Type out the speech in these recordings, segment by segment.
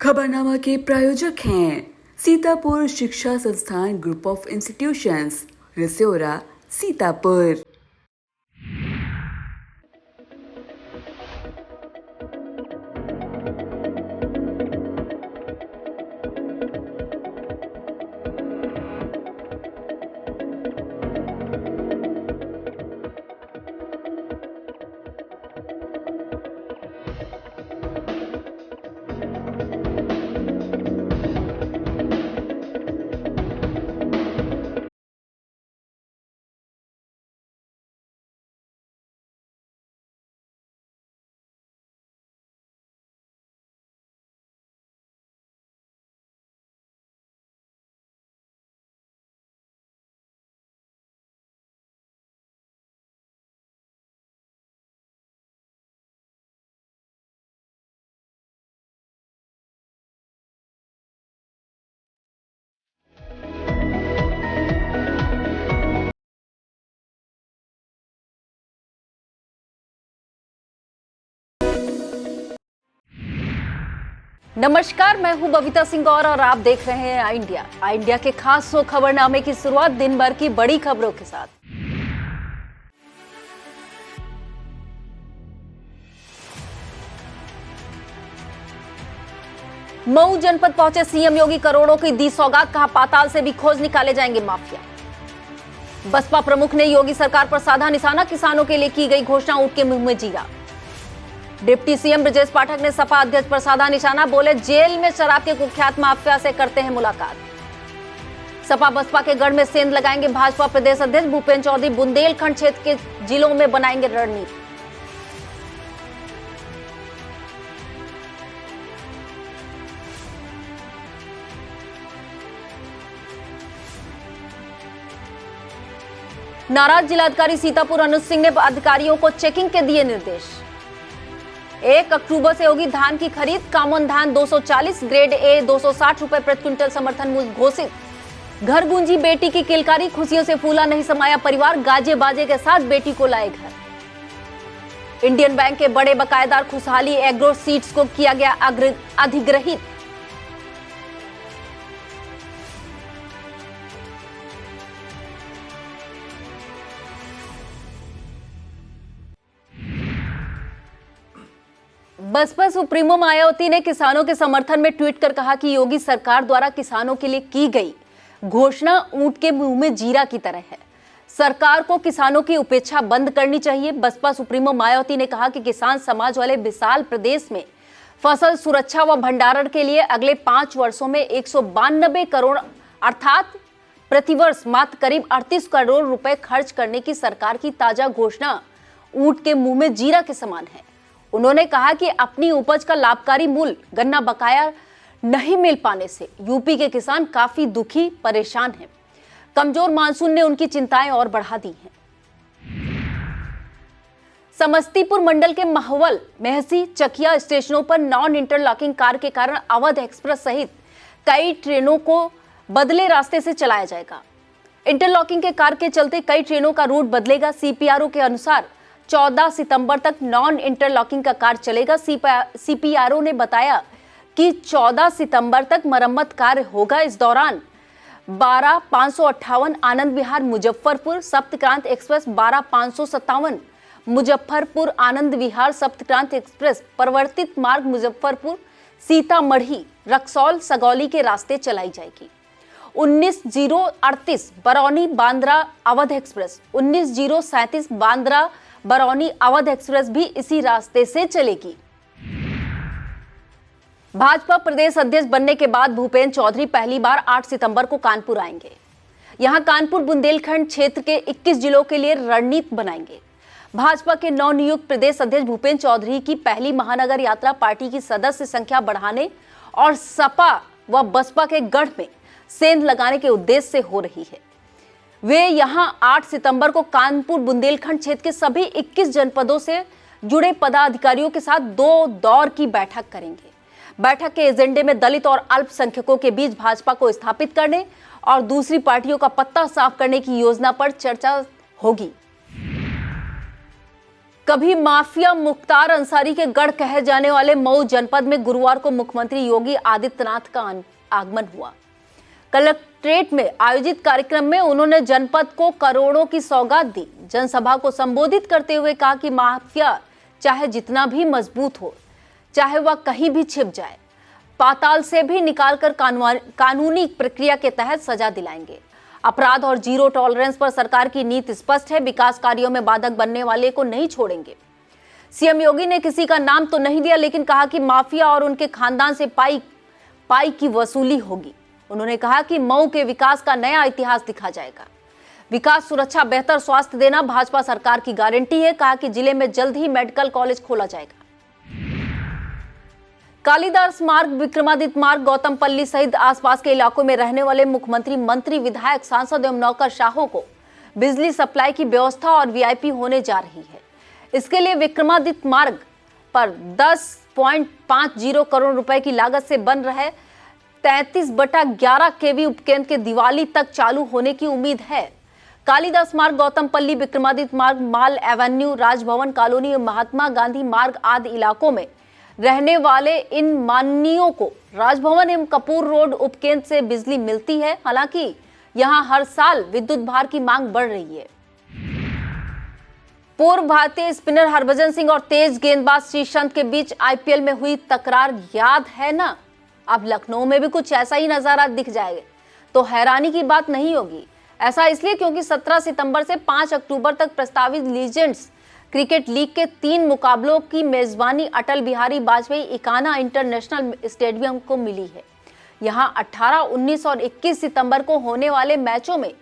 खबरनामा के प्रायोजक हैं सीतापुर शिक्षा संस्थान ग्रुप ऑफ इंस्टीट्यूशंस, रिसोरा, सीतापुर। नमस्कार, मैं हूं बबीता सिंह और आप देख रहे हैं आई इंडिया के खास खबरनामे की शुरुआत दिन भर की बड़ी खबरों के साथ। मऊ जनपद पहुंचे सीएम योगी, करोड़ों की दी सौगात, कहा पाताल से भी खोज निकाले जाएंगे माफिया। बसपा प्रमुख ने योगी सरकार पर साधा निशाना, किसानों के लिए की गई घोषणा ऊंट के मुंह में जीरा। डिप्टी सीएम ब्रजेश पाठक ने सपा अध्यक्ष पर साधा निशाना, बोले जेल में शराब के कुख्यात माफिया से करते हैं मुलाकात। सपा बसपा के गढ़ में सेंध लगाएंगे भाजपा प्रदेश अध्यक्ष भूपेन्द्र चौधरी, बुंदेलखंड क्षेत्र के जिलों में बनाएंगे रणनीति। नाराज जिलाधिकारी सीतापुर अनुज सिंह ने अधिकारियों को चेकिंग के दिए निर्देश। 1 अक्टूबर से होगी धान की खरीद, कामन धान 240, ग्रेड ए 260 रुपए प्रति क्विंटल समर्थन मूल्य घोषित। घर गूंजी बेटी की किलकारी, खुशियों से फूला नहीं समाया परिवार, गाजे बाजे के साथ बेटी को लाए घर। इंडियन बैंक के बड़े बकायेदार खुशहाली एग्रो सीड्स को किया गया अधिग्रहित। बसपा सुप्रीमो मायावती ने किसानों के समर्थन में ट्वीट कर कहा कि योगी सरकार द्वारा किसानों के लिए की गई घोषणा ऊंट के मुंह में जीरा की तरह है। सरकार को किसानों की उपेक्षा बंद करनी चाहिए। बसपा सुप्रीमो मायावती ने कहा कि किसान समाज वाले विशाल प्रदेश में फसल सुरक्षा व भंडारण के लिए अगले 5 वर्षों में 192 करोड़ अर्थात प्रतिवर्ष मात्र करीब 38 करोड़ रुपए खर्च करने की सरकार की ताजा घोषणा ऊंट के मुंह में जीरा के समान है। उन्होंने कहा कि अपनी उपज का लाभकारी मूल्य गन्ना बकाया नहीं मिल पाने से यूपी के किसान काफी दुखी परेशान हैं। कमजोर मानसून ने उनकी चिंताएं और बढ़ा दी हैं। समस्तीपुर मंडल के महवल, मेहसी, चकिया स्टेशनों पर नॉन इंटरलॉकिंग कार के कारण अवध एक्सप्रेस सहित कई ट्रेनों को बदले रास्ते से चलाया जाएगा। इंटरलॉकिंग के कार के चलते कई ट्रेनों का रूट बदलेगा। सीपीआरओ के अनुसार 14 सितंबर तक नॉन इंटरलॉकिंग का कार्य चलेगा। सीपीआरओ ने बताया कि 14 सितंबर तक मरम्मत कार्य होगा। इस दौरान 12,558 आनंद विहार मुजफ्फरपुर सप्तक्रांत एक्सप्रेस, 12,557 मुजफ्फरपुर आनंद विहार सप्तक्रांत एक्सप्रेस परिवर्तित मार्ग मुजफ्फरपुर सीतामढ़ी रक्सौल सगौली के रास्ते चलाई जाएगी। 19,038 बरौनी बांद्रा अवध एक्सप्रेस, 19,037 बांद्रा बरौनी अवध एक्सप्रेस भी इसी रास्ते से चलेगी। भाजपा प्रदेश अध्यक्ष बनने के बाद भूपेन्द्र चौधरी पहली बार 8 सितंबर को कानपुर आएंगे। यहां कानपुर बुंदेलखंड क्षेत्र के 21 जिलों के लिए रणनीति बनाएंगे। भाजपा के नवनियुक्त प्रदेश अध्यक्ष भूपेन्द्र चौधरी की पहली महानगर यात्रा पार्टी की सदस्य संख्या बढ़ाने और सपा व बसपा के गढ़ में सेंध लगाने के उद्देश्य से हो रही है। वे यहां 8 सितंबर को कानपुर बुंदेलखंड क्षेत्र के सभी 21 जनपदों से जुड़े पदाधिकारियों के साथ 2 दौर की बैठक करेंगे। बैठक के एजेंडे में दलित और अल्पसंख्यकों के बीच भाजपा को स्थापित करने और दूसरी पार्टियों का पत्ता साफ करने की योजना पर चर्चा होगी। कभी माफिया मुख्तार अंसारी के गढ़ कहे जाने वाले मऊ जनपद में गुरुवार को मुख्यमंत्री योगी आदित्यनाथ का आगमन हुआ। कलेक्ट्रेट में आयोजित कार्यक्रम में उन्होंने जनपद को करोड़ों की सौगात दी। जनसभा को संबोधित करते हुए कहा कि माफिया चाहे जितना भी मजबूत हो, चाहे वह कहीं भी छिप जाए, पाताल से भी निकालकर कानूनी प्रक्रिया के तहत सजा दिलाएंगे। अपराध और जीरो टॉलरेंस पर सरकार की नीति स्पष्ट है। विकास कार्यों में बाधक बनने वाले को नहीं छोड़ेंगे। सीएम योगी ने किसी का नाम तो नहीं दिया, लेकिन कहा कि माफिया और उनके खानदान से पाई की वसूली होगी। उन्होंने कहा कि मऊ के विकास का नया इतिहास लिखा जाएगा। विकास, सुरक्षा, बेहतर स्वास्थ्य देना भाजपा सरकार की गारंटी है। कहा कि जिले में जल्द ही मेडिकल कॉलेज खोला जाएगा। कालिदास मार्ग, विक्रमादित्य मार्ग, गौतमपल्ली सहित आसपास के इलाकों में रहने वाले मुख्यमंत्री, मंत्री, विधायक, सांसद एवं नौकरशाहों को बिजली सप्लाई की व्यवस्था और वीआईपी होने जा रही है। इसके लिए विक्रमादित्य मार्ग पर 10.50 करोड़ रुपए की लागत से बन रहे 33/11 केवी उपकेंद्र के दिवाली तक चालू होने की उम्मीद है। कालिदास मार्ग, गौतमपल्ली, विक्रमादित्य मार्ग, माल एवेन्यू, राजभवन कॉलोनी, महात्मा गांधी मार्ग आदि इलाकों में रहने वाले इन माननीयों को राजभवन एवं कपूर रोड उपकेंद्र से बिजली मिलती है। हालांकि यहां हर साल विद्युत भार की मांग बढ़ रही है। पूर्व भारतीय स्पिनर हरभजन सिंह और तेज गेंदबाज श्रीसंत के बीच आईपीएल में हुई तकरार याद है ना? अब लखनऊ में भी कुछ ऐसा ही नजारा दिख जाएगा तो हैरानी की बात नहीं होगी। ऐसा इसलिए क्योंकि 17 सितंबर से 5 अक्टूबर तक प्रस्तावित लीजेंड्स क्रिकेट लीग के 3 मुकाबलों की मेजबानी अटल बिहारी वाजपेयी इकाना इंटरनेशनल स्टेडियम को मिली है। यहां 18, 19 और 21 सितंबर को होने वाले मैचों में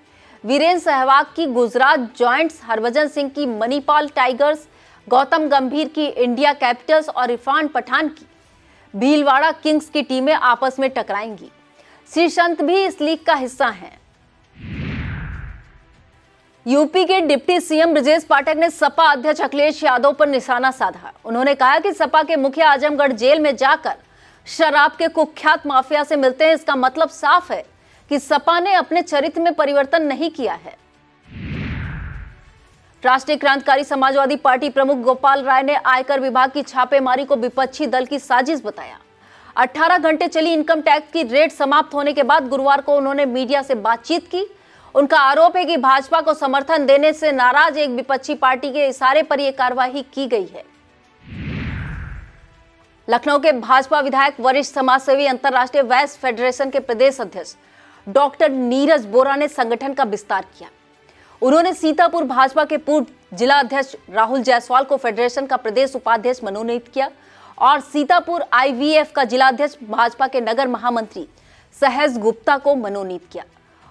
वीरेंद्र सहवाग की गुजरात जॉइंट्स, हरभजन सिंह की मणिपाल टाइगर्स, गौतम गंभीर की इंडिया कैपिटल्स और इरफान पठान की भीलवाड़ा किंग्स की टीमें आपस में टकराएंगी। श्रीसंत भी इस लीग का हिस्सा हैं। यूपी के डिप्टी सीएम ब्रजेश पाठक ने सपा अध्यक्ष अखिलेश यादव पर निशाना साधा। उन्होंने कहा कि सपा के मुखिया आजमगढ़ जेल में जाकर शराब के कुख्यात माफिया से मिलते हैं। इसका मतलब साफ है कि सपा ने अपने चरित्र में परिवर्तन नहीं किया है। राष्ट्रीय क्रांतिकारी समाजवादी पार्टी प्रमुख गोपाल राय ने आयकर विभाग की छापेमारी को विपक्षी दल की साजिश बताया। 18 घंटे चली इनकम टैक्स की रेड समाप्त होने के बाद गुरुवार को उन्होंने मीडिया से बातचीत की। उनका आरोप है कि भाजपा को समर्थन देने से नाराज एक विपक्षी पार्टी के इशारे पर यह कार्रवाई की गई है। लखनऊ के भाजपा विधायक, वरिष्ठ समाजसेवी, अंतर्राष्ट्रीय वैश्य फेडरेशन के प्रदेश अध्यक्ष डॉक्टर नीरज बोरा ने संगठन का विस्तार किया। उन्होंने सीतापुर भाजपा के पूर्व जिला अध्यक्ष राहुल जायसवाल को फेडरेशन का प्रदेश उपाध्यक्ष मनोनीत किया और सीतापुर आईवीएफ का जिला अध्यक्ष भाजपा के नगर महामंत्री सहज गुप्ता को मनोनीत किया।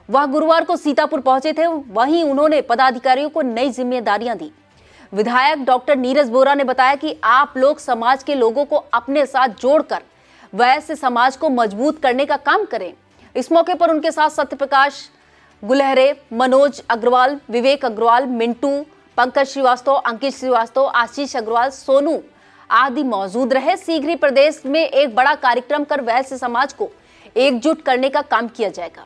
वह गुरुवार को सीतापुर पहुंचे थे। वहीं उन्होंने पदाधिकारियों को नई जिम्मेदारियां दी। विधायक डॉक्टर नीरज बोरा ने बताया कि आप लोग समाज के लोगों को अपने साथ जोड़कर वैश्य समाज को मजबूत करने का काम करें। इस मौके पर उनके साथ सत्यप्रकाश गुलहरे, मनोज अग्रवाल, विवेक अग्रवाल, मिंटू, पंकज श्रीवास्तव, अंकित श्रीवास्तव, आशीष अग्रवाल, सोनू आदि मौजूद रहे। शीघ्र ही प्रदेश में एक बड़ा कार्यक्रम कर वैश्य समाज को एकजुट करने का काम किया जाएगा।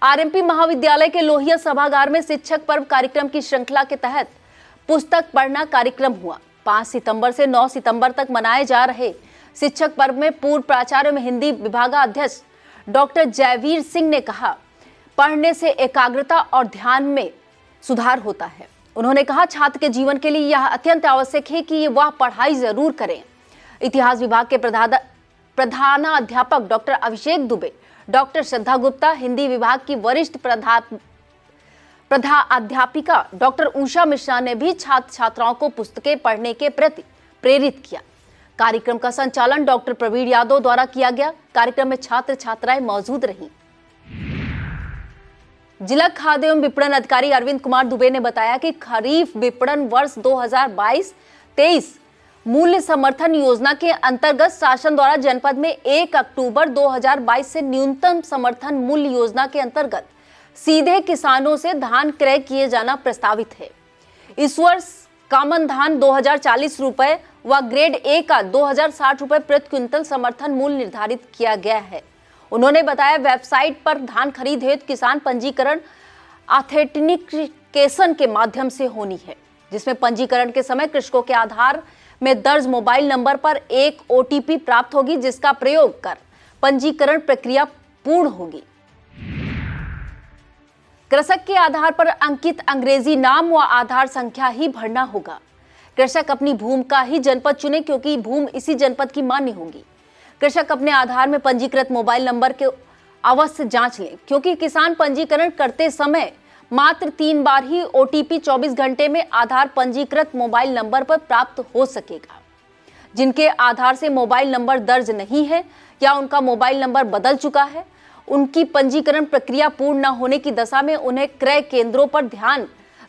आरएमपी महाविद्यालय के लोहिया सभागार में शिक्षक पर्व कार्यक्रम की श्रृंखला के तहत पुस्तक पढ़ना कार्यक्रम हुआ। 5 सितंबर से 9 सितंबर तक मनाए जा रहे शिक्षक पर्व में पूर्व प्राचार्य में हिंदी विभागाध्यक्ष डॉक्टर जयवीर सिंह ने कहा, पढ़ने से एकाग्रता और ध्यान में सुधार होता है। उन्होंने कहा, छात्र के जीवन के लिए यह अत्यंत आवश्यक है कि वह पढ़ाई जरूर करें। इतिहास विभाग के प्रधानाध्यापक डॉक्टर अभिषेक दुबे, डॉक्टर श्रद्धा गुप्ता, हिंदी विभाग की वरिष्ठ प्रधानाध्यापिका डॉक्टर उषा मिश्रा ने भी छात्र छात्राओं को पुस्तकें पढ़ने के प्रति प्रेरित किया। कार्यक्रम का संचालन डॉक्टर प्रवीण यादव द्वारा किया गया। कार्यक्रम में छात्र छात्राएं मौजूद रहीं। जिला खाद्य एवं विपणन अधिकारी अरविंद कुमार दुबे ने बताया कि खरीफ विपणन वर्ष 2022-23 मूल्य समर्थन योजना के अंतर्गत शासन द्वारा जनपद में 1 अक्टूबर 2022 से न्यूनतम समर्थन मूल्य योजना के अंतर्गत सीधे किसानों से धान क्रय किए जाना प्रस्तावित है। इस वर्ष कामन धान 2040 रुपए व ग्रेड ए का 2060 रुपए प्रति क्विंटल समर्थन मूल्य निर्धारित किया गया है। उन्होंने बताया, वेबसाइट पर धान खरीद हेतु किसान पंजीकरण ऑथेंटिकेशन के माध्यम से होनी है। जिसमें पंजीकरण के समय कृषकों के आधार में दर्ज मोबाइल नंबर पर एक OTP प्राप्त होगी, जिसका प्रयोग कर पंजीकरण प्रक्रिया पूर्ण होगी। कृषक के आधार पर अंकित अंग्रेजी नाम व आधार संख्या ही भरना होगा। कृषक अपनी भूमि का ही जनपद चुने, क्योंकि भूमि इसी जनपद की मान्य होगी। कृषक अपने आधार में पंजीकृत मोबाइल नंबर के अवश्य जांच लें, क्योंकि किसान पंजीकरण करते समय मात्र 3 बार ही OTP 24 घंटे में आधार पंजीकृत मोबाइल नंबर पर प्राप्त हो सकेगा। जिनके आधार से मोबाइल नंबर दर्ज नहीं है या उनका मोबाइल नंबर बदल चुका है, उनकी पंजीकरण प्रक्रिया पूर्ण न होने की दशा में उन्हें क्रय केंद्रों पर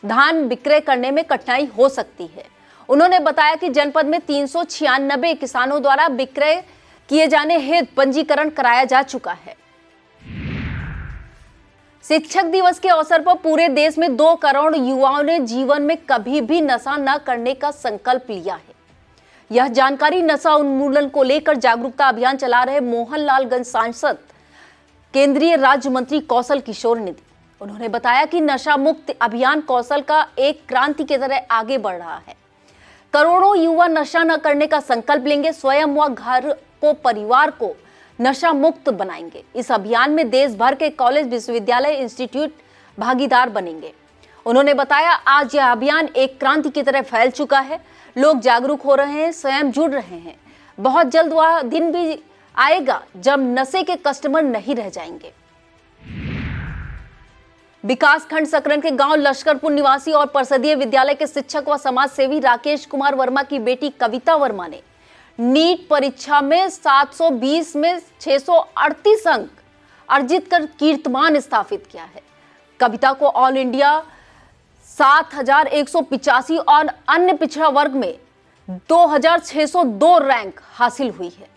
धान विक्रय करने में कठिनाई हो सकती है। उन्होंने बताया कि जनपद में 396 किसानों द्वारा विक्रय किए जाने हेतु पंजीकरण कराया जा चुका है। शिक्षक दिवस के अवसर पर पूरे देश में 2 करोड़ युवाओं ने जीवन में कभी भी नशा न करने का संकल्प लिया है। यह जानकारी नशा उन्मूलन को लेकर जागरूकता अभियान चला रहे मोहनलालगंज सांसद केंद्रीय राज्य मंत्री कौशल किशोर ने दी। उन्होंने बताया कि नशा मुक्त अभियान कौशल का एक क्रांति की तरह आगे बढ़ रहा है। करोड़ों युवा नशा न करने का संकल्प लेंगे, स्वयं व घर को, परिवार को नशा मुक्त बनाएंगे। इस अभियान में देश भर के कॉलेज, विश्वविद्यालय, इंस्टीट्यूट भागीदार बनेंगे। उन्होंने बताया, आज यह अभियान एक क्रांति की तरह फैल चुका है। लोग जागरूक हो रहे हैं, स्वयं जुड़ रहे हैं। बहुत जल्द वह दिन भी आएगा जब नशे के कस्टमर नहीं रह जाएंगे। विकास खंड सकरन के गांव लश्करपुर निवासी और परिषदीय विद्यालय के शिक्षक व समाज सेवी राकेश कुमार वर्मा की बेटी कविता वर्मा ने नीट परीक्षा में 720 में 638 अंक अर्जित कर कीर्तिमान स्थापित किया है। कविता को ऑल इंडिया 7185 और अन्य पिछड़ा वर्ग में 2602 रैंक हासिल हुई है।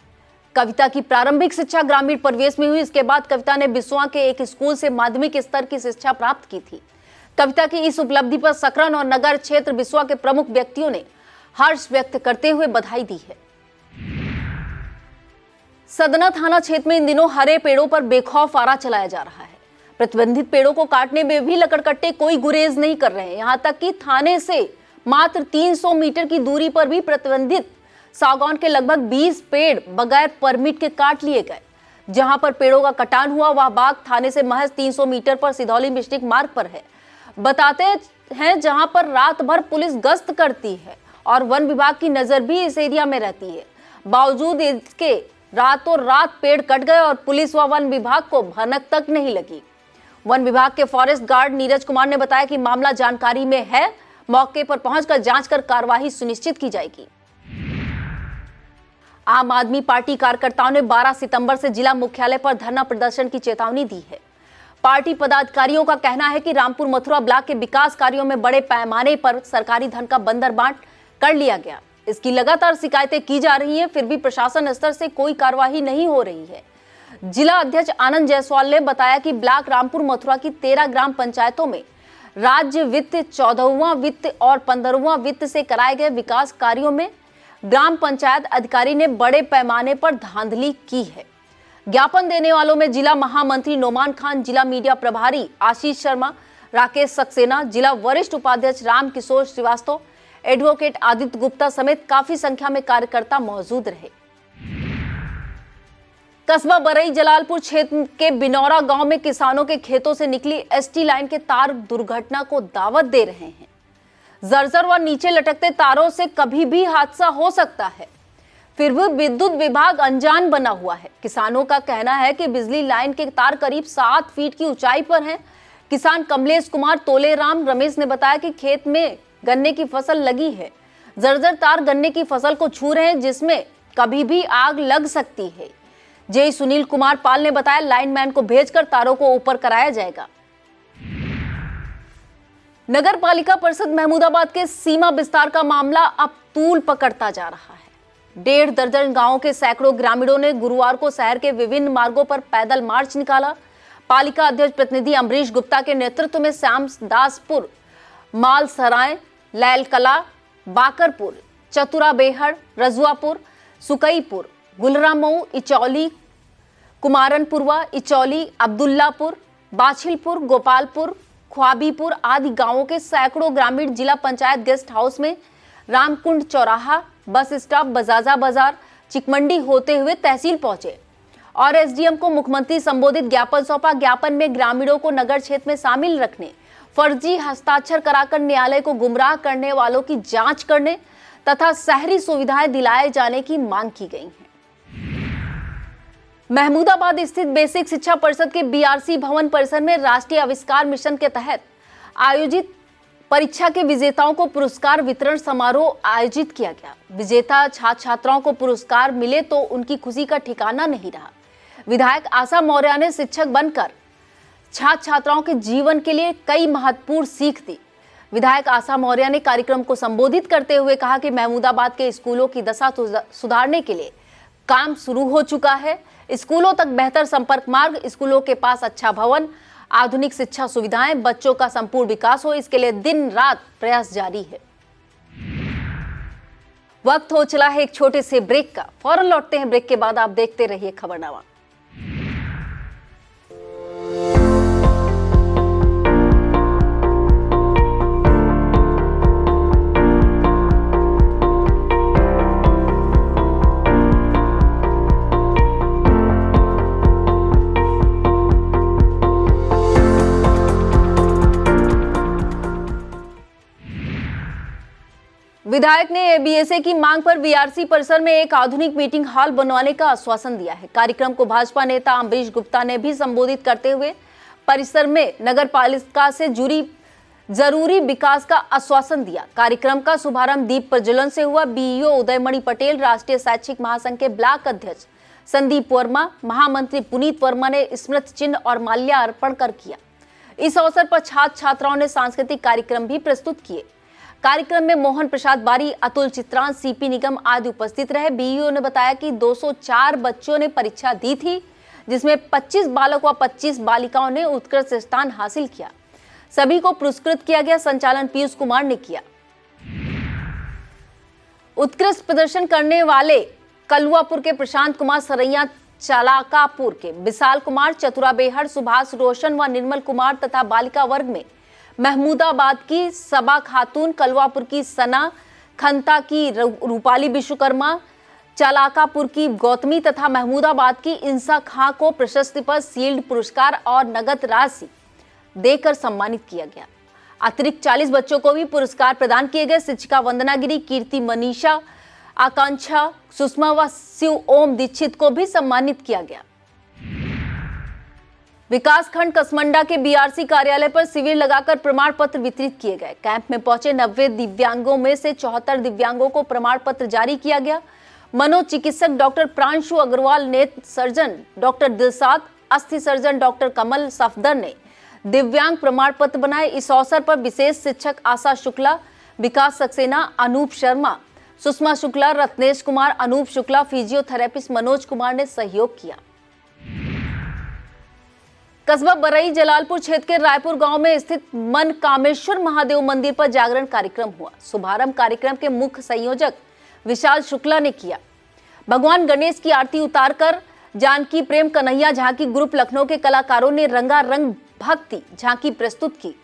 कविता की प्रारंभिक शिक्षा ग्रामीण परिवेश में हुई। इसके बाद कविता ने बिस्वा के एक स्कूल से माध्यमिक स्तर की शिक्षा प्राप्त की थी। कविता की इस उपलब्धि पर सकरन और नगर क्षेत्र बिस्वा के प्रमुख व्यक्तियों ने हर्ष व्यक्त करते हुए बधाई दी है। सदना थाना क्षेत्र में इन दिनों हरे पेड़ों पर बेखौफ आरा चलाया जा रहा है। प्रतिबंधित पेड़ों को काटने में भी लकड़कट्टे कोई गुरेज नहीं कर रहे हैं। यहाँ तक कि थाने से मात्र 300 मीटर की दूरी पर भी प्रतिबंधित सागौन के लगभग 20 पेड़ बगैर परमिट के काट लिए गए। जहां पर पेड़ों का कटान हुआ वह बाग थाने से महज 300 मीटर पर सिधौली मिस्टिक मार्ग पर है। बताते हैं जहां पर रात भर पुलिस गश्त करती है और वन विभाग की नजर भी इस एरिया में रहती है। बावजूद इसके रातों रात पेड़ कट गए और पुलिस व वन विभाग को भनक तक नहीं लगी। वन विभाग के फॉरेस्ट गार्ड नीरज कुमार ने बताया कि मामला जानकारी में है, मौके पर पहुंचकर जांच कर कार्रवाई सुनिश्चित की जाएगी। आम आदमी पार्टी कार्यकर्ताओं ने 12 सितंबर से जिला मुख्यालय पर धरना प्रदर्शन की चेतावनी दी है। पार्टी पदाधिकारियों का कहना है कि रामपुर मथुरा ब्लॉक के विकास कार्यों में बड़े पैमाने पर सरकारी धन का बंदरबांट कर लिया गया। इसकी लगातार शिकायतें की जा रही हैं, फिर भी प्रशासन स्तर से कोई कार्रवाई नहीं हो रही है। जिला अध्यक्ष आनंद जायसवाल ने बताया कि ब्लॉक रामपुर मथुरा की 13 ग्राम पंचायतों में राज्य वित्त 14वां वित्त और 15वां वित्त से कराए गए विकास कार्यों में ग्राम पंचायत अधिकारी ने बड़े पैमाने पर धांधली की है। ज्ञापन देने वालों में जिला महामंत्री नोमान खान, जिला मीडिया प्रभारी आशीष शर्मा, राकेश सक्सेना, जिला वरिष्ठ उपाध्यक्ष राम किशोर श्रीवास्तव, एडवोकेट आदित्य गुप्ता समेत काफी संख्या में कार्यकर्ता मौजूद रहे। कस्बा बरई जलालपुर क्षेत्र के बिनौरा गांव में किसानों के खेतों से निकली एसटी लाइन के तार दुर्घटना को दावत दे रहे हैं। जर्जर व नीचे लटकते तारों से कभी भी हादसा हो सकता है, फिर भी विद्युत विभाग अनजान बना हुआ है। किसानों का कहना है कि बिजली लाइन के तार करीब 7 फीट की ऊंचाई पर हैं। किसान कमलेश कुमार तोलेराम रमेश ने बताया कि खेत में गन्ने की फसल लगी है। जर्जर तार गन्ने की फसल को छू रहे हैं, जिसमें कभी भी आग लग सकती है। जय सुनील कुमार पाल ने बताया, लाइनमैन को भेजकर तारों को ऊपर कराया जाएगा। नगर पालिका परिषद महमूदाबाद के सीमा विस्तार का मामला अब तूल पकड़ता जा रहा है। 1.5 दर्जन गांवों के सैकड़ों ग्रामीणों ने गुरुवार को शहर के विभिन्न मार्गों पर पैदल मार्च निकाला। पालिका अध्यक्ष प्रतिनिधि अमरीश गुप्ता के नेतृत्व में श्याम दासपुर, मालसराय, लैलकला, बाकरपुर, चतुरा बेहड़, रजुआपुर, सुकईपुर, गुलरामऊ, इचौली, कुमारनपुरवा, इचौली, अब्दुल्लापुर, बाछिलपुर, गोपालपुर, ख्वाबीपुर आदि गांवों के सैकड़ों ग्रामीण जिला पंचायत गेस्ट हाउस में रामकुंड चौराहा, बस स्टॉप, बजाजा बाजार, चिकमंडी होते हुए तहसील पहुंचे और एसडीएम को मुख्यमंत्री संबोधित ज्ञापन सौंपा। ज्ञापन में ग्रामीणों को नगर क्षेत्र में शामिल रखने, फर्जी हस्ताक्षर कराकर न्यायालय को गुमराह करने वालों की जांच करने तथा शहरी सुविधाएं दिलाए जाने की मांग की गई है। महमूदाबाद स्थित बेसिक शिक्षा परिषद के बीआरसी भवन परिसर में राष्ट्रीय आविष्कार मिशन के तहत आयोजित परीक्षा के विजेताओं को पुरस्कार वितरण समारोह आयोजित किया गया। विजेता छात्र छात्राओं को पुरस्कार मिले तो उनकी खुशी का ठिकाना नहीं रहा। विधायक आशा मौर्य ने शिक्षक बनकर छात्र छात्राओं के जीवन के लिए कई महत्वपूर्ण सीख दी। विधायक आशा मौर्य ने कार्यक्रम को संबोधित करते हुए कहा कि महमूदाबाद के स्कूलों की दशा सुधारने के लिए काम शुरू हो चुका है। स्कूलों तक बेहतर संपर्क मार्ग, स्कूलों के पास अच्छा भवन, आधुनिक शिक्षा सुविधाएं, बच्चों का संपूर्ण विकास हो, इसके लिए दिन रात प्रयास जारी है। वक्त हो चला है एक छोटे से ब्रेक का। फौरन लौटते हैं ब्रेक के बाद। आप देखते रहिए खबरनामा। विधायक ने एबीएसए की मांग पर बीआरसी परिसर में एक आधुनिक मीटिंग हॉल बनवाने का आश्वासन दिया है। कार्यक्रम को भाजपा नेता अम्बरीश गुप्ता ने भी संबोधित करते हुए परिसर में नगर पालिका से जुड़ी जरूरी विकास का आश्वासन दिया। कार्यक्रम का शुभारंभ दीप प्रज्वलन से हुआ। बीईओ उदयमणि पटेल, राष्ट्रीय शैक्षिक महासंघ के ब्लॉक अध्यक्ष संदीप वर्मा, महामंत्री पुनीत वर्मा ने स्मृति चिन्ह और माल्यार्पण कर किया। इस अवसर पर छात्र छात्राओं ने सांस्कृतिक कार्यक्रम भी प्रस्तुत किए। कार्यक्रम में मोहन प्रसाद बारी, अतुल चित्रान, सीपी निगम आदि उपस्थित रहे। बीईओ ने बताया कि 204 बच्चों ने परीक्षा दी थी, जिसमें 25 बालक व 25 बालिकाओं ने उत्कृष्ट स्थान हासिल किया। सभी को पुरस्कृत किया गया। संचालन पीयूष कुमार ने किया। उत्कृष्ट प्रदर्शन करने वाले कलुआपुर के प्रशांत कुमार सरैया, चालाकापुर के विशाल कुमार, चतुरा बेहड़, सुभाष रोशन व निर्मल कुमार तथा बालिका वर्ग में महमूदाबाद की सबा खातून, कलवापुर की सना, खंता की रूपाली विश्वकर्मा, चालाकापुर की गौतमी तथा महमूदाबाद की इंसा खां को प्रशस्ति पत्र, शील्ड, पुरस्कार और नगद राशि देकर सम्मानित किया गया। अतिरिक्त 40 बच्चों को भी पुरस्कार प्रदान किए गए। शिक्षिका वंदना गिरी, कीर्ति, मनीषा, आकांक्षा, सुषमा व शिव ओम दीक्षित को भी सम्मानित किया गया। विकास खंड कसमंडा के बीआरसी कार्यालय पर शिविर लगाकर प्रमाण पत्र वितरित किए गए। कैंप में पहुंचे 90 दिव्यांगों में से 74 दिव्यांगों को प्रमाण पत्र जारी किया गया। मनोचिकित्सक डॉक्टर प्रांशु अग्रवाल, नेत्र सर्जन डॉक्टर दिलसाद, अस्थि सर्जन डॉक्टर कमल सफदर ने दिव्यांग प्रमाण पत्र बनाए। इस अवसर पर विशेष शिक्षक आशा शुक्ला, विकास सक्सेना, अनूप शर्मा, सुषमा शुक्ला, रत्नेश कुमार, अनूप शुक्ला, फिजियोथेरेपिस्ट मनोज कुमार ने सहयोग किया। कस्बा बरई जलालपुर क्षेत्र के रायपुर गांव में स्थित मन कामेश्वर महादेव मंदिर पर जागरण कार्यक्रम हुआ। शुभारंभ कार्यक्रम के मुख्य संयोजक विशाल शुक्ला ने किया। भगवान गणेश की आरती उतारकर जानकी प्रेम कन्हैया झांकी ग्रुप लखनऊ के कलाकारों ने रंगारंग भक्ति झांकी प्रस्तुत की।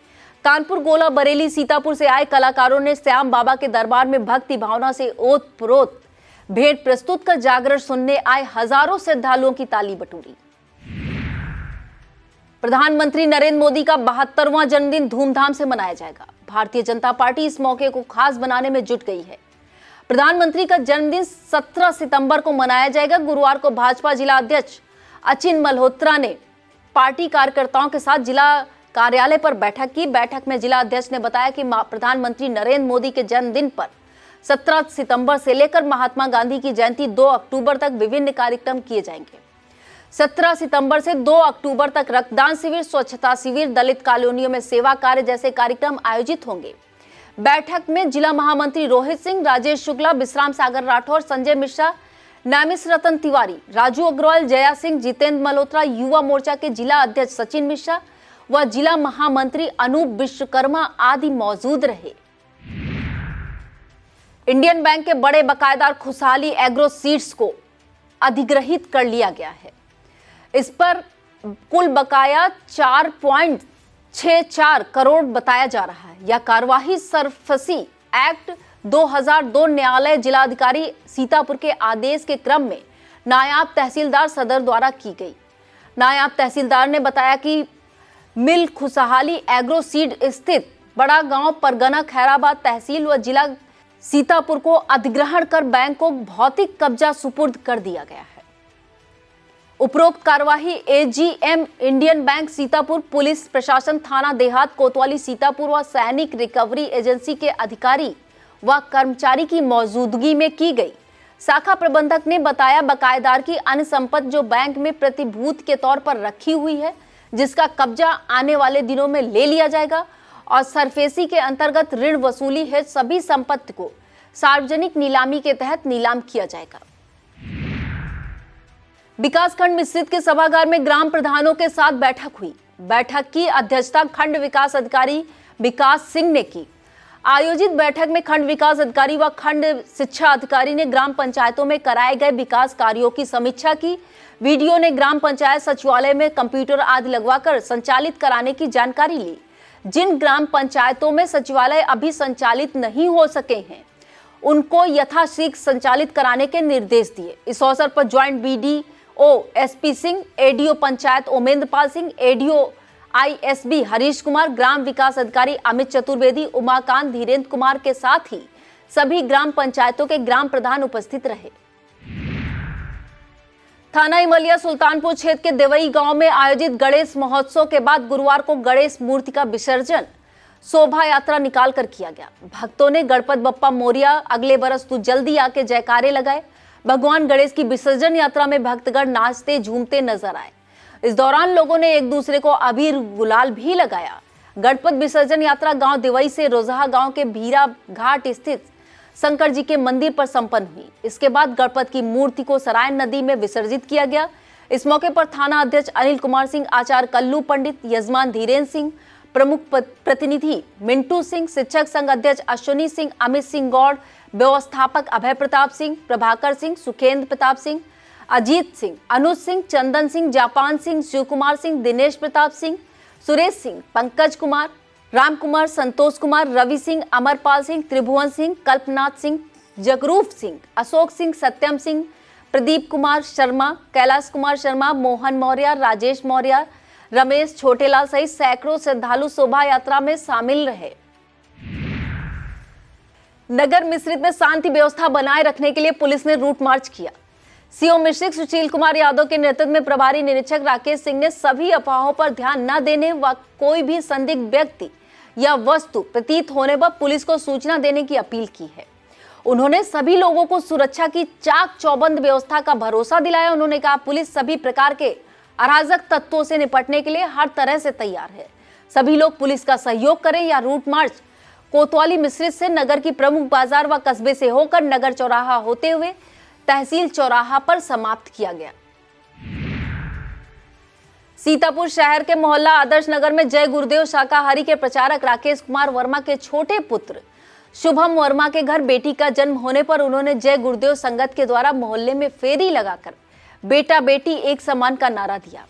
कानपुर, गोला, बरेली, सीतापुर से आए कलाकारों ने श्याम बाबा के दरबार में भक्ति भावना से ओत प्रोत भेंट प्रस्तुत कर जागरण सुनने आए हजारों श्रद्धालुओं की ताली बटोरी। प्रधानमंत्री नरेंद्र मोदी का 72वां जन्मदिन धूमधाम से मनाया जाएगा। भारतीय जनता पार्टी इस मौके को खास बनाने में जुट गई है। प्रधानमंत्री का जन्मदिन 17 सितंबर को मनाया जाएगा। गुरुवार को भाजपा जिला अध्यक्ष अचिन मल्होत्रा ने पार्टी कार्यकर्ताओं के साथ जिला कार्यालय पर बैठक की। बैठक में जिला अध्यक्ष ने बताया कि प्रधानमंत्री नरेंद्र मोदी के जन्मदिन पर 17 सितंबर से लेकर महात्मा गांधी की जयंती 2 अक्टूबर तक विभिन्न कार्यक्रम किए जाएंगे। 17 सितंबर से 2 अक्टूबर तक रक्तदान शिविर, स्वच्छता शिविर, दलित कॉलोनियों में सेवा कार्य जैसे कार्यक्रम आयोजित होंगे। बैठक में जिला महामंत्री रोहित सिंह, राजेश शुक्ला, विश्राम सागर राठौर, संजय मिश्रा, नामिस रतन तिवारी, राजू अग्रवाल, जया सिंह, जितेंद्र मल्होत्रा, युवा मोर्चा के जिला अध्यक्ष सचिन मिश्रा व जिला महामंत्री अनूप विश्वकर्मा आदि मौजूद रहे। इंडियन बैंक के बड़े बकायेदार खुशहाली एग्रो सीड्स को अधिग्रहित कर लिया गया है। इस पर कुल बकाया 4 6.4 करोड़ बताया जा रहा है। यह कार्यवाही सरफसी एक्ट 2002 न्यायालय जिलाधिकारी सीतापुर के आदेश के क्रम में नायब तहसीलदार सदर द्वारा की गई। नायब तहसीलदार ने बताया कि मिल खुशहाली एग्रो सीड स्थित बड़ा गांव परगना खैराबाद तहसील व जिला सीतापुर को अधिग्रहण कर बैंक को भौतिक कब्जा सुपुर्द कर दिया गया है। उपरोक्त कार्यवाही AGM Indian bank Sitapur, police प्रशासन, थाना देहात कोतवाली सीतापुर व सैनिक रिकवरी एजेंसी के अधिकारी व कर्मचारी की मौजूदगी में की गई। शाखा प्रबंधक ने बताया बकायेदार की अन्य संपत्ति जो बैंक में प्रतिभूत के तौर पर रखी हुई है, जिसका कब्जा आने वाले दिनों में ले लिया जाएगा और सरफेसी के अंतर्गत ऋण वसूली है सभी संपत्ति को सार्वजनिक नीलामी के तहत नीलाम किया जाएगा। विकासखंड मिश्रित के सभागार में ग्राम प्रधानों के साथ बैठक हुई। बैठक की अध्यक्षता खंड विकास अधिकारी विकास सिंह ने की। आयोजित बैठक में खंड विकास अधिकारी व खंड शिक्षा अधिकारी ने ग्राम पंचायतों में कराए गए विकास कार्यों की समीक्षा की। वीडियो ने ग्राम पंचायत सचिवालय में कंप्यूटर आदि लगवाकर संचालित कराने की जानकारी ली। जिन ग्राम पंचायतों में सचिवालय अभी संचालित नहीं हो सके हैं, उनको यथाशीघ्र संचालित कराने के निर्देश दिए। इस अवसर पर joint BDO SP Singh, ADO panchayat Omendra Pal Singh, ADO ISB Harish Kumar, ग्राम विकास अधिकारी अमित चतुर्वेदी, उमाकांत, धीरेन्द्र कुमार के साथ ही सभी ग्राम पंचायतों के ग्राम प्रधान उपस्थित रहे। थाना इमलिया सुल्तानपुर क्षेत्र के देवई गांव में आयोजित गणेश महोत्सव के बाद गुरुवार को गणेश मूर्ति का विसर्जन शोभा यात्रा निकालकर किया गया। भक्तों ने गणपत बप्पा मोरिया, अगले बरस तू जल्दी आके जयकारे लगाए। भगवान गणेश की विसर्जन यात्रा में भक्तगण नाचते झूमते नजर आए। इस दौरान लोगों ने एक दूसरे को अबीर गुलाल भी लगाया। गणपत विसर्जन यात्रा गांव देवई से रोजहा गांव के भीरा घाट स्थित शंकर जी के मंदिर पर संपन्न हुई। इसके बाद गणपत की मूर्ति को सरायन नदी में विसर्जित किया गया। इस मौके पर थाना अध्यक्ष अनिल कुमार सिंह, आचार्य कल्लू पंडित, यजमान धीरेन्द्र सिंह, प्रमुख प्रतिनिधि मिंटू सिंह, शिक्षक संघ अध्यक्ष अश्विनी सिंह, अमित सिंह गौड़, व्यवस्थापक अभय प्रताप सिंह, प्रभाकर सिंह, सुखेंद्र प्रताप सिंह, अजीत सिंह, अनुज सिंह, चंदन सिंह, जापान सिंह, शिव कुमार सिंह, दिनेश प्रताप सिंह, सुरेश सिंह, पंकज कुमार, राम कुमार, संतोष कुमार, रवि सिंह, अमरपाल सिंह, त्रिभुवन सिंह, कल्पनाथ सिंह, जगरूप सिंह, अशोक सिंह, सत्यम सिंह, प्रदीप कुमार शर्मा, कैलाश कुमार शर्मा, मोहन मौर्य, राजेश मौर्य, रमेश छोटेलाल सहित सैकड़ों श्रद्धालु शोभा यात्रा में शामिल रहे। नगर मिश्रित में शांति व्यवस्था बनाए रखने के लिए पुलिस ने रूट मार्च किया। सीओ मिश्रित सुशील कुमार यादव के नेतृत्व में प्रभारी निरीक्षक राकेश सिंह ने सभी अफवाहों पर ध्यान न देने व कोई भी संदिग्ध व्यक्ति या वस्तु प्रतीत होने पर पुलिस को सूचना देने की अपील की है। उन्होंने सभी लोगों को सुरक्षा की चाक चौबंद व्यवस्था का भरोसा दिलाया। उन्होंने कहा पुलिस सभी प्रकार के अराजक तत्वों से निपटने के लिए हर तरह से तैयार है। सभी लोग पुलिस का सहयोग करें। या रूट मार्च कोतवाली मिश्रित से नगर की प्रमुख बाजार व कस्बे से होकर नगर चौराहा होते हुए तहसील चौराहा पर समाप्त किया गया। सीतापुर शहर के मोहल्ला आदर्श नगर में जय गुरुदेव शाकाहारी के प्रचारक राकेश कुमार वर्मा के छोटे पुत्र शुभम वर्मा के घर बेटी का जन्म होने पर उन्होंने जय गुरुदेव संगत के द्वारा मोहल्ले में फेरी लगाकर बेटा बेटी एक समान का नारा दिया।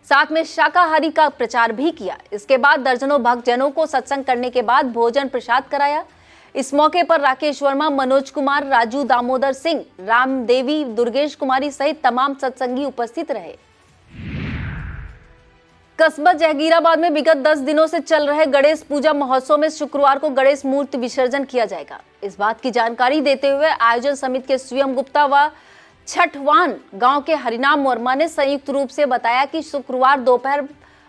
साथ में शाकाहारी का प्रचार भी किया। इसके बाद दर्जनों भक्तजनों को सत्संग करने के बाद भोजन प्रसाद कराया। इस मौके पर राकेश वर्मा, मनोज कुमार, राजू, दामोदर सिंह, रामदेवी, दुर्गेश कुमारी सहित तमाम सत्संगी उपस्थित रहे। कस्बा जहांगीराबाद में विगत 10 दिनों से चल रहे गणेश पूजा महोत्सव में शुक्रवार को गणेश मूर्ति विसर्जन किया जाएगा। इस बात की जानकारी देते हुए आयोजन समिति के स्वयं गुप्ता व छठवान गांव के हरिनाम वर्मा ने संयुक्त रूप से बताया कि शुक्रवार दोपहर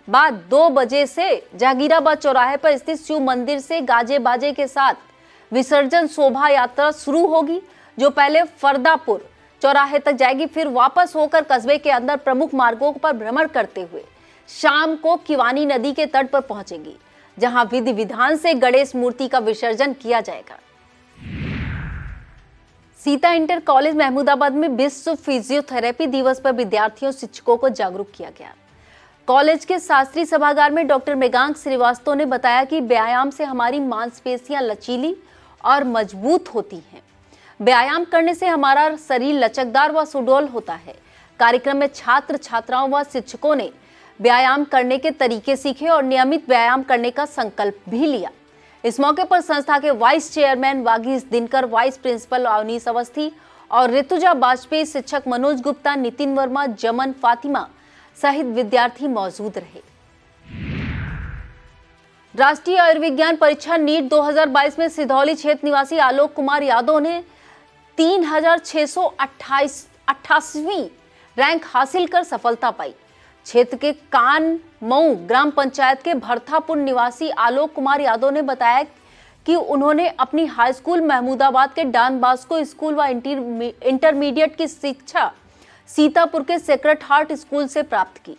बाद 2 बजे से जहांगीराबाद चौराहे पर स्थित शिव मंदिर से गाजे बाजे के साथ विसर्जन शोभा यात्रा शुरू होगी, जो पहले फरदापुर चौराहे तक जाएगी, फिर वापस होकर कस्बे के अंदर प्रमुख मार्गों पर भ्रमण करते हुए शाम को किवानी नदी के तट पर पहुंचेगी, जहां विधि विधान से गणेश मूर्ति का विसर्जन किया जाएगा। सीता इंटर कॉलेज महमूदाबाद में विश्व फिजियोथेरेपी दिवस पर विद्यार्थियों शिक्षकों को जागरूक किया गया। कॉलेज के शास्त्रीय सभागार में डॉक्टर मेघांक श्रीवास्तव ने बताया कि व्यायाम से हमारी मांसपेशियां लचीली और मजबूत होती हैं। व्यायाम करने से हमारा शरीर लचकदार व सुडौल होता है। कार्यक्रम में छात्र छात्राओं व शिक्षकों ने व्यायाम करने के तरीके सीखे और नियमित व्यायाम करने का संकल्प भी लिया। इस मौके पर संस्था के vice chairman Vagish Dinkar, vice principal Avnish Awasthi और ऋतुजा वाजपेयी, शिक्षक मनोज गुप्ता, नितिन वर्मा, जमन फातिमा सहित विद्यार्थी मौजूद रहे। राष्ट्रीय आयुर्विज्ञान परीक्षा नीट 2022 में सिधौली क्षेत्र निवासी आलोक कुमार यादव ने 3688वीं रैंक हासिल कर सफलता पाई। क्षेत्र के कान मऊ ग्राम पंचायत के भरथापुर निवासी आलोक कुमार यादव ने बताया कि उन्होंने अपनी हाई स्कूल महमूदाबाद के डॉन बॉस्को स्कूल व इंटरमीडिएट की शिक्षा सीतापुर के सेक्रेड हार्ट स्कूल से प्राप्त की।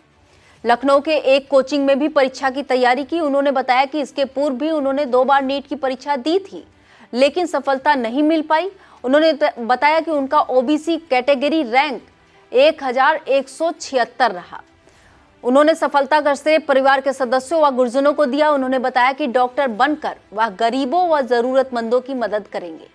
लखनऊ के एक कोचिंग में भी परीक्षा की तैयारी की। उन्होंने बताया कि इसके पूर्व भी उन्होंने 2 बार नीट की परीक्षा दी थी, लेकिन सफलता नहीं मिल पाई। उन्होंने बताया कि उनका ओबीसी कैटेगरी रैंक 1176 रहा। उन्होंने सफलता का श्रेय परिवार के सदस्यों व गुरुजनों को दिया। उन्होंने बताया कि डॉक्टर बनकर वह गरीबों व जरूरतमंदों की मदद करेंगे।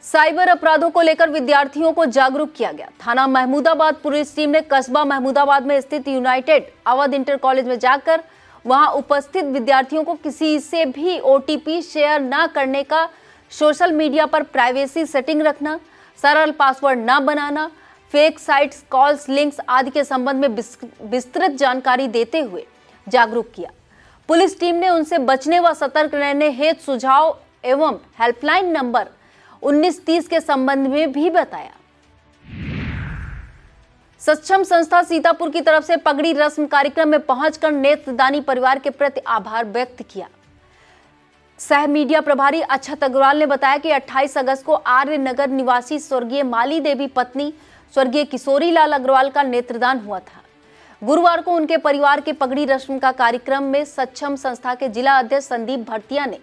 साइबर अपराधों को लेकर विद्यार्थियों को जागरूक किया गया। थाना महमूदाबाद पुलिस टीम ने कस्बा महमूदाबाद में स्थित यूनाइटेड अवध इंटर कॉलेज में जाकर वहां उपस्थित विद्यार्थियों को किसी से भी ओटीपी शेयर न करने का, सोशल मीडिया पर प्राइवेसी सेटिंग रखना, सरल पासवर्ड न बनाना, फेक साइट्स, कॉल्स, लिंक्स आदि के संबंध में विस्तृत जानकारी देते हुए जागरूक किया। पुलिस टीम ने उनसे बचने व सतर्क रहने हेतु सुझाव एवं हेल्पलाइन नंबर 1930 के संबंध में भी बताया। सक्षम संस्था सीतापुर की तरफ से पगड़ी रस्म कार्यक्रम में पहुंचकर नेत्रदानी परिवार के प्रति आभार व्यक्त किया। सह मीडिया प्रभारी अक्षत अग्रवाल ने बताया कि 28 अगस्त को आर्य नगर निवासी स्वर्गीय माली देवी पत्नी स्वर्गीय किशोरी लाल अग्रवाल का नेत्रदान हुआ था। गुरुवार को उनके परिवार के पगड़ी रस्म का कार्यक्रम में सक्षम संस्था के जिला अध्यक्ष संदीप भरतिया ने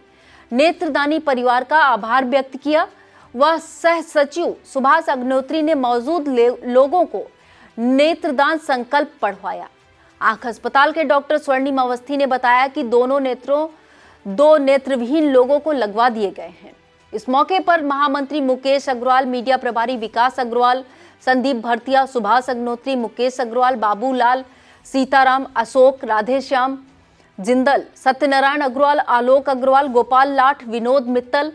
नेत्रदानी परिवार का आभार व्यक्त किया। वह सह सचिव सुभाष अग्निहोत्री ने मौजूद लोगों को नेत्रदान संकल्प पढ़वाया। आंख अस्पताल के डॉक्टर स्वर्णिम अवस्थी ने बताया कि 2 नेत्रविहीन लोगों को लगवा दिए गए हैं। इस मौके पर महामंत्री मुकेश अग्रवाल, मीडिया प्रभारी विकास अग्रवाल, संदीप भरतिया, सुभाष अग्निहोत्री, मुकेश अग्रवाल, बाबूलाल, सीताराम, अशोक, राधेश्याम जिंदल, सत्यनारायण अग्रवाल, आलोक अग्रवाल, गोपाल लाठ, विनोद मित्तल,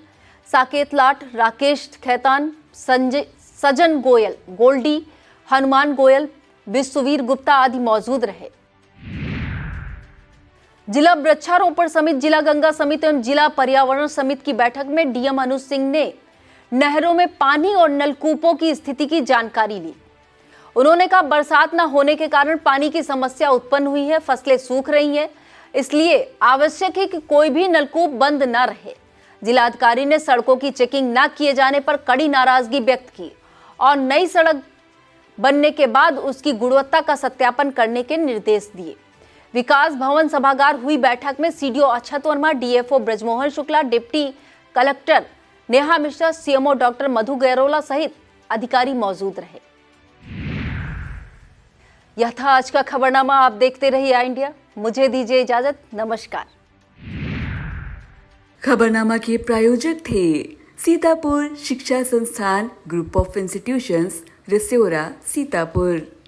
साकेत लाठ, राकेश खैतान, सजन गोयल, गोल्डी, हनुमान गोयल, विश्ववीर गुप्ता आदि मौजूद रहे। जिला वृक्षारोपण समिति, जिला गंगा समिति एवं जिला पर्यावरण समिति की बैठक में डीएम अनुज सिंह ने नहरों में पानी और नलकूपों की स्थिति की जानकारी ली। उन्होंने कहा, बरसात न होने के कारण पानी की समस्या उत्पन्न हुई है, फसलें सूख रही हैं, इसलिए आवश्यक है कि कोई भी नलकूप बंद न रहे। जिलाधिकारी ने सड़कों की चेकिंग न किए जाने पर कड़ी नाराजगी व्यक्त की और नई सड़क बनने के बाद उसकी गुणवत्ता का सत्यापन करने के निर्देश दिए। विकास भवन सभागार हुई बैठक में CDO Akshat Verma, DFO Brajmohan Shukla, deputy collector Neha Mishra, CMO doctor Madhu Gairola सहित अधिकारी मौजूद रहे। यह था आज का खबरनामा। आप देखते रहिए आई इंडिया। मुझे दीजिए इजाजत। नमस्कार। खबरनामा के प्रायोजक थे सीतापुर शिक्षा संस्थान, ग्रुप ऑफ इंस्टीट्यूशंस, रिसोरा, सीतापुर।